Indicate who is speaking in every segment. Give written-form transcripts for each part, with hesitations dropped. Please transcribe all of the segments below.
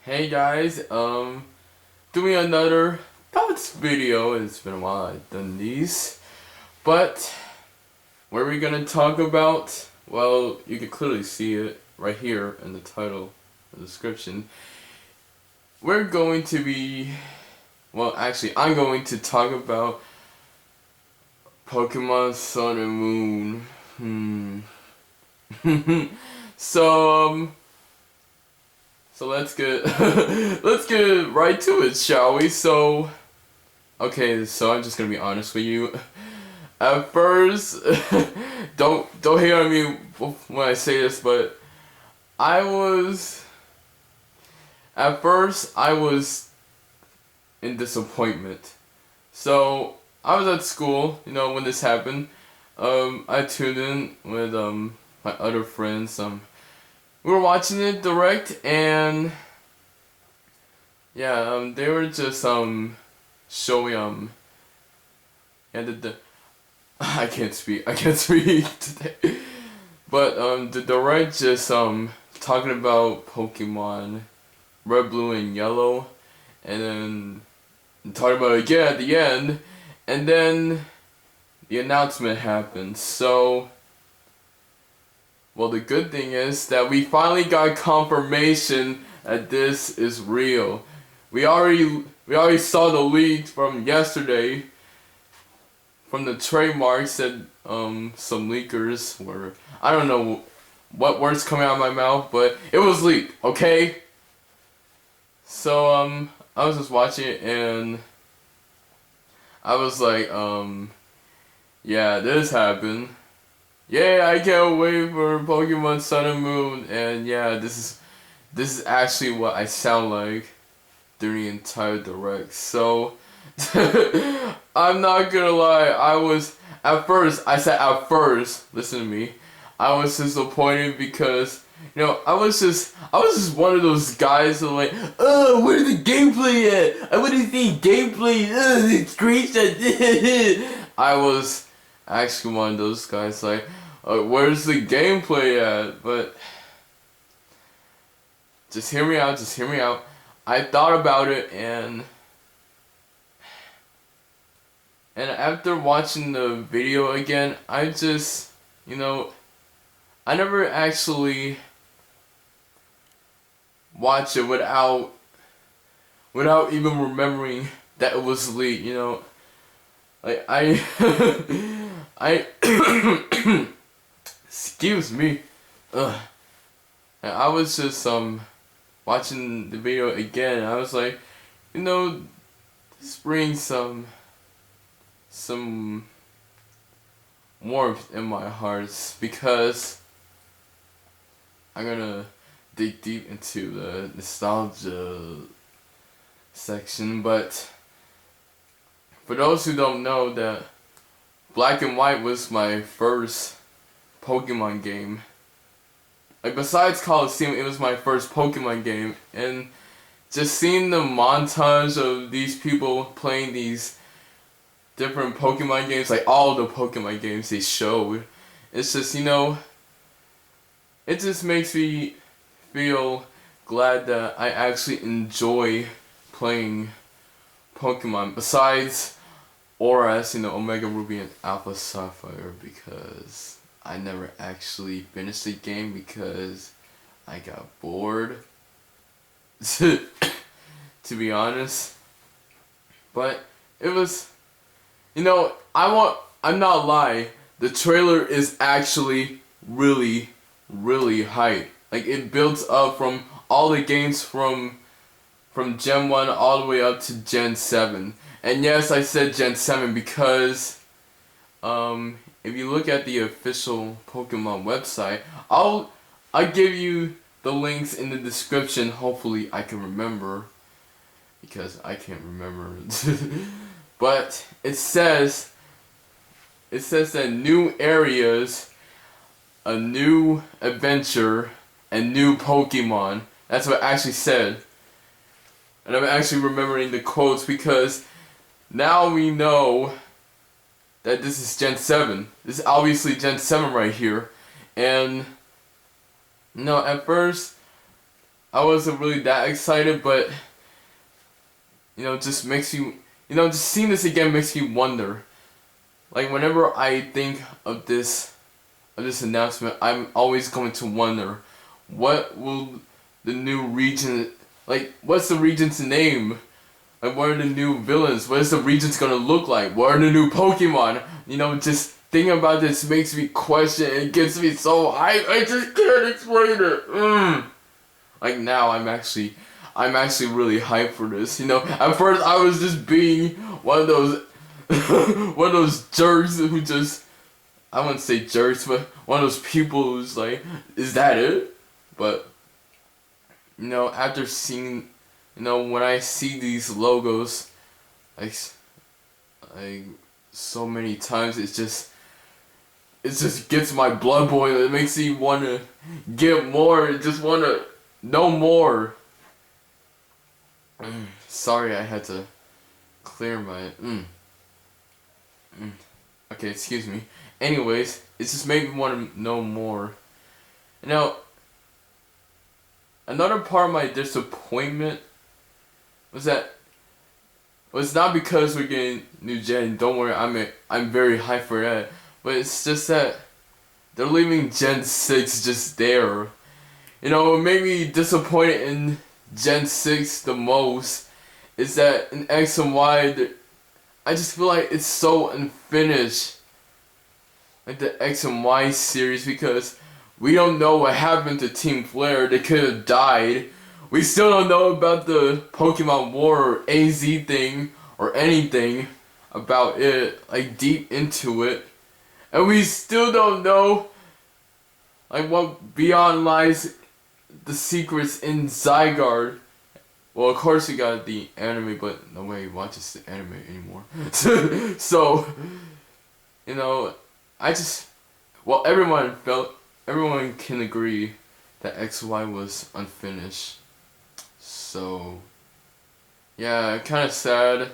Speaker 1: Hey guys, doing another thoughts video. It's been a while I've done these, but what are we gonna talk about? Well, you can clearly see it right here in the title, the description. We're going to be, well, actually, I'm going to talk about Pokemon Sun and Moon. So, So let's get let's get right to it, shall we? Okay, so I'm just gonna be honest with you. At first, don't hate on me when I say this, but I was at first I was in disappointment. So I was at school, when this happened. I tuned in with my other friends. We were watching it direct, and yeah, they were just showing and the I can't speak today, but the direct just talking about Pokemon Red, Blue, and Yellow, and then talking about it again at the end, and then the announcement happened. So. Well, the good thing is that we finally got confirmation that this is real. We already saw the leak from yesterday from the trademarks that some leakers were, I don't know what words coming out of my mouth, but it was leaked, okay? So I was just watching it and I was like, yeah, this happened. Yeah, I can't wait for Pokemon Sun and Moon, and yeah, this is actually what I sound like during the entire direct. So I'm not gonna lie, I said at first, listen to me, I was disappointed because I was just one of those guys that like, oh, where's the gameplay at? I wanna see gameplay. The screenshot. I was actually one of those guys like, where's the gameplay at? But just hear me out. I thought about it, and after watching the video again, I just, I never actually watched it without even remembering that it was leaked, Like, I excuse me. Ugh. And I was just watching the video again, and I was like, this brings some warmth in my heart because I'm gonna dig deep into the nostalgia section. But for those who don't know, that Black and White was my first Pokemon game. Like, besides Coliseum, it was my first Pokemon game, and just seeing the montage of these people playing these different Pokemon games, like all the Pokemon games they showed, it's just, it just makes me feel glad that I actually enjoy playing Pokemon, besides ORAS, Omega Ruby and Alpha Sapphire, because I never actually finished the game because I got bored, to be honest. But it was, I'm not lying, the trailer is actually really, really hype. Like, it builds up from all the games from Gen 1 all the way up to Gen 7. And yes, I said Gen 7 because, if you look at the official Pokemon website, I'll give you the links in the description. Hopefully I can remember, because I can't remember. But it says that new areas, a new adventure, and new Pokemon. That's what it actually said. And I'm actually remembering the quotes because now we know that this is Gen 7. This is obviously Gen 7 right here. And, at first, I wasn't really that excited, but just makes you, just seeing this again makes me wonder. Like whenever I think of this announcement, I'm always going to wonder, what will the new region, like what's the region's name? Like what are the new villains? What is the region's gonna look like? What are the new Pokemon? Just thinking about this makes me question. It gets me so I just can't explain it. Like now I'm actually really hyped for this. At first I was just being one of those one of those jerks who just, I wouldn't say jerks, but one of those people who's like, is that it? But after seeing, when I see these logos like so many times, it just gets my blood boiling. It makes me want to get more. Just want to know more. Sorry, I had to clear my. Okay, excuse me. Anyways, it just made me want to know more. Now, another part of my disappointment was that, it's not because we're getting new gen. Don't worry, I'm very hyped for that. But it's just that they're leaving Gen 6 just there. What made me disappointed in Gen 6 the most is that in X and Y, I just feel like it's so unfinished. Like the X and Y series, because we don't know what happened to Team Flare. They could have died. We still don't know about the Pokemon War or AZ thing or anything about it, like deep into it. And we still don't know like what beyond lies the secrets in Zygarde. Well, of course we got the anime, but nobody watches the anime anymore. So, everyone can agree that XY was unfinished. So, yeah, kind of sad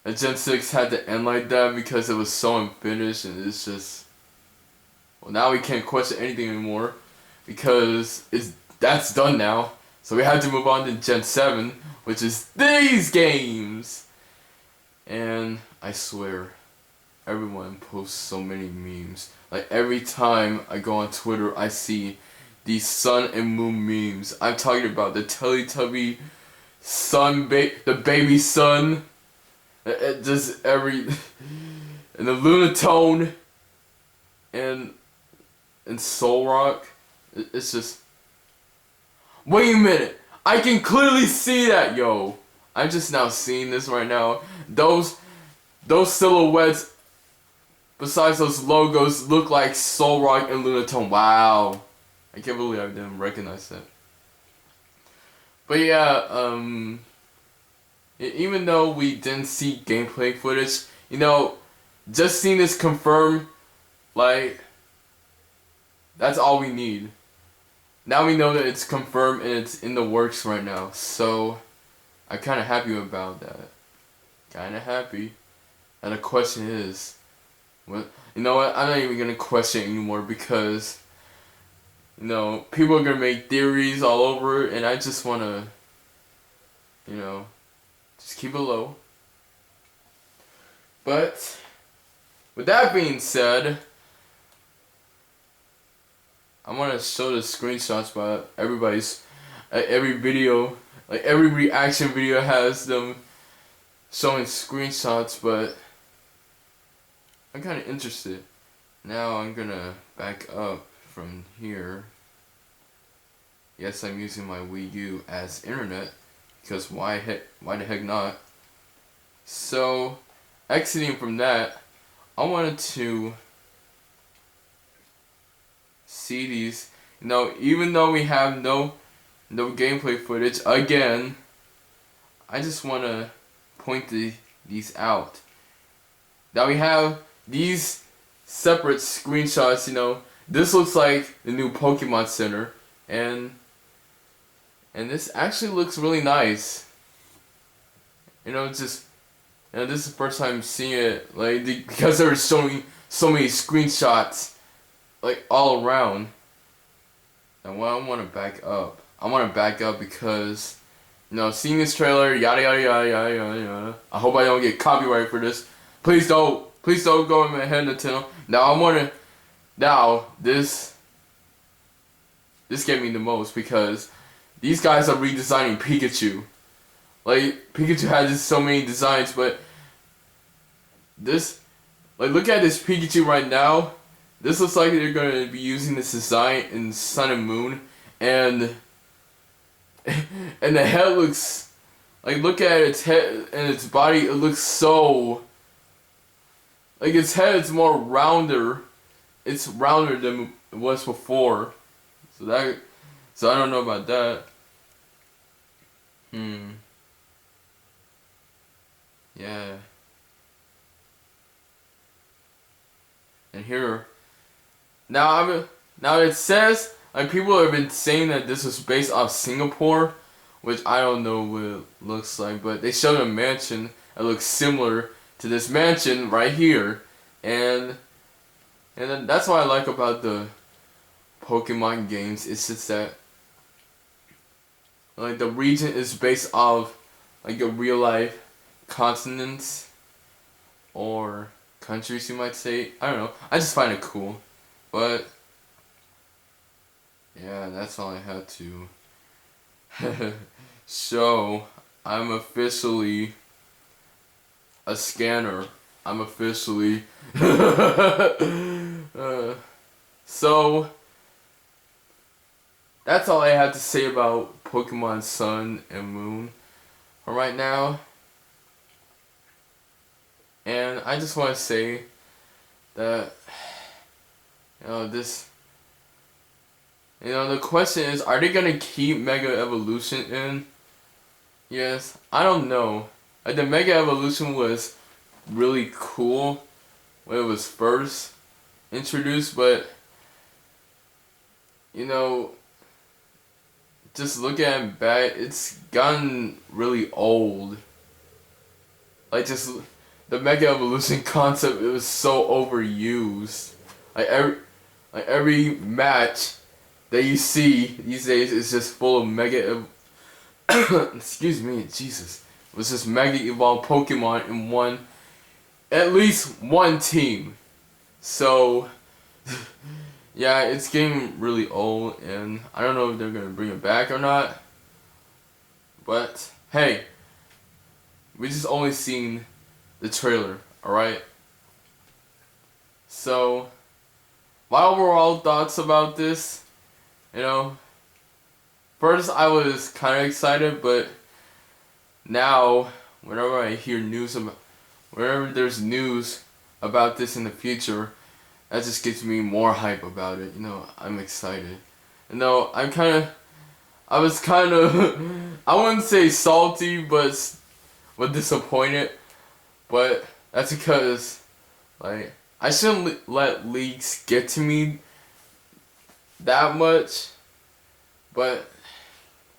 Speaker 1: that Gen 6 had to end like that because it was so unfinished, and it's just, well, now we can't question anything anymore because that's done now. So we had to move on to Gen 7, which is these games. And I swear, everyone posts so many memes. Like every time I go on Twitter, I see these sun and moon memes. I'm talking about the Teletubby sun, the baby sun. Just every, and the Lunatone, and Solrock. It's just. Wait a minute! I can clearly see that, yo! I'm just now seeing this right now. Those silhouettes, besides those logos, look like Solrock and Lunatone. Wow! I can't believe I didn't recognize that. But yeah, even though we didn't see gameplay footage, just seeing this confirmed, like, that's all we need. Now we know that it's confirmed and it's in the works right now, so I'm kind of happy about that. Kind of happy. And the question is, what? You know what? I'm not even gonna question anymore because, people are gonna make theories all over it, and I just wanna, just keep it low. But with that being said, I want to show the screenshots, but every video, like every reaction video has them showing screenshots, but I'm kind of interested. Now I'm gonna back up from here. Yes, I'm using my Wii U as internet, because why the heck not? So, exiting from that, I wanted to see these, even though we have no gameplay footage, again, I just want to point these out. Now we have these separate screenshots, this looks like the new Pokemon Center, and this actually looks really nice. This is the first time seeing it, like, because they were showing so many screenshots, like, all around. And why I want to back up. I want to back up because, seeing this trailer, yada yada yada yada yada yada. I hope I don't get copyright for this. Please don't. Please don't go in my head, Nintendo. Now this gave me the most because these guys are redesigning Pikachu. Like, Pikachu has just so many designs, but look at this Pikachu right now. This looks like they're going to be using this design in Sun and Moon, and the head looks, like, look at its head and its body, it looks so, like, its head is more rounder. It's rounder than it was before. So I don't know about that. Yeah. And here, now it says, like, people have been saying that this was based off Singapore, which I don't know what it looks like, but they showed a mansion that looks similar to this mansion right here, and then that's what I like about the Pokemon games. It's just that, like, the region is based off, like, a real life continents or countries, you might say. I don't know. I just find it cool. But yeah, that's all I had to show. I'm officially a scanner. I'm officially so that's all I had to say about Pokemon Sun and Moon for right now. And I just want to say that, the question is, are they going to keep Mega Evolution in? Yes, I don't know. Like, the Mega Evolution was really cool when it was first introduced, but, just looking at it back, it's gotten really old. Like, just the Mega Evolution concept, it was so overused. Like every match that you see these days is just full of excuse me, Jesus. It was just Mega Evolved Pokemon in at least one team. So yeah, it's getting really old, and I don't know if they're gonna bring it back or not. But hey, we just only seen the trailer, alright? So, my overall thoughts about this, first I was kind of excited, but now, whenever there's news about this in the future, that just gets me more hype about it. I'm excited. I was kind of, I wouldn't say salty, but disappointed. But that's because, like, I shouldn't let leaks get to me that much. But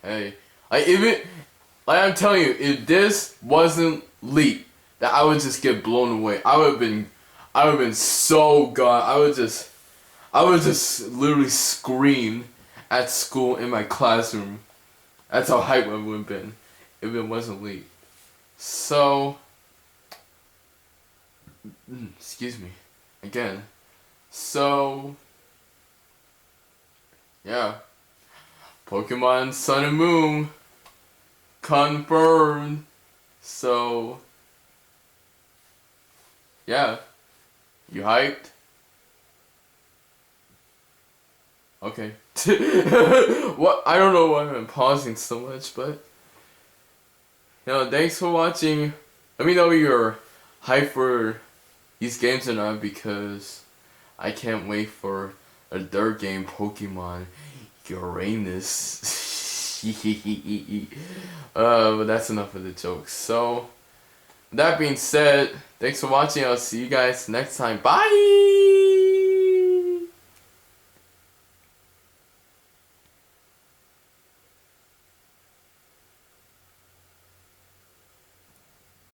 Speaker 1: hey, I'm telling you, if this wasn't leaked, that I would just get blown away. I would have been so gone. I would just literally scream at school in my classroom. That's how hype I would have been if it wasn't leaked. So, excuse me, again. So, yeah, Pokemon Sun and Moon confirmed. So, yeah, you hyped? Okay. What? I don't know why I'm pausing so much, but thanks for watching. Let me know if you're hyped for these games or not, because I can't wait for a third game, Pokemon Uranus. But that's enough of the jokes. So, that being said, thanks for watching. I'll see you guys next time. Bye!